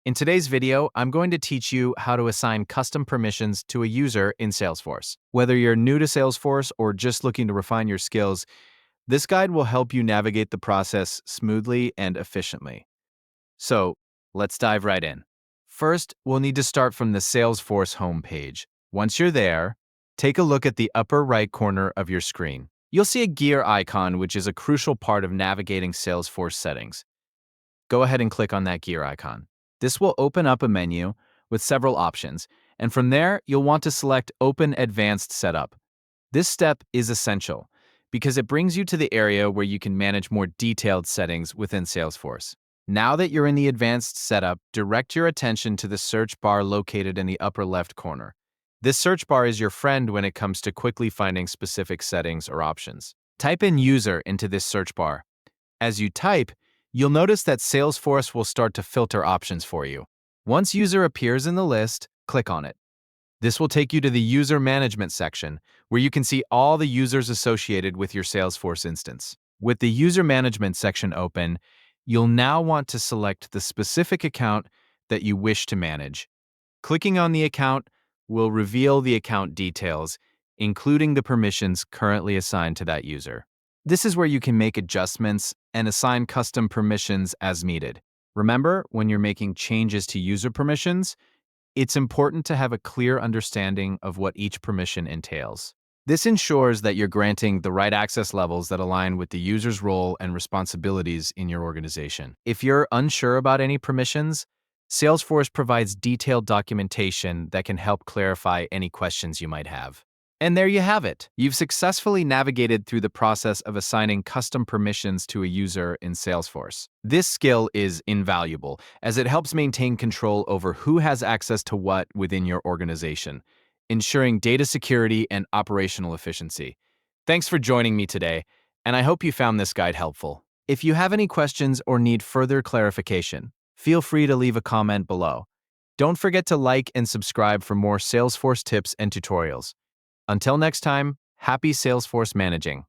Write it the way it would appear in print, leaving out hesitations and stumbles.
In today's video, I'm going to teach you how to assign custom permissions to a user in Salesforce. Whether you're new to Salesforce or just looking to refine your skills, this guide will help you navigate the process smoothly and efficiently. So, let's dive right in. First, we'll need to start from the Salesforce homepage. Once you're there, take a look at the upper right corner of your screen. You'll see a gear icon, which is a crucial part of navigating Salesforce settings. Go ahead and click on that gear icon. This will open up a menu with several options, and from there, you'll want to select Open Advanced Setup. This step is essential because it brings you to the area where you can manage more detailed settings within Salesforce. Now that you're in the Advanced Setup, direct your attention to the search bar located in the upper left corner. This search bar is your friend when it comes to quickly finding specific settings or options. Type in User into this search bar. As you type, you'll notice that Salesforce will start to filter options for you. Once User appears in the list, click on it. This will take you to the User Management section, where you can see all the users associated with your Salesforce instance. With the User Management section open, you'll now want to select the specific account that you wish to manage. Clicking on the account will reveal the account details, including the permissions currently assigned to that user. This is where you can make adjustments and assign custom permissions as needed. Remember, when you're making changes to user permissions, it's important to have a clear understanding of what each permission entails. This ensures that you're granting the right access levels that align with the user's role and responsibilities in your organization. If you're unsure about any permissions, Salesforce provides detailed documentation that can help clarify any questions you might have. And there you have it. You've successfully navigated through the process of assigning custom permissions to a user in Salesforce. This skill is invaluable as it helps maintain control over who has access to what within your organization, ensuring data security and operational efficiency. Thanks for joining me today, and I hope you found this guide helpful. If you have any questions or need further clarification, feel free to leave a comment below. Don't forget to like and subscribe for more Salesforce tips and tutorials. Until next time, happy Salesforce managing.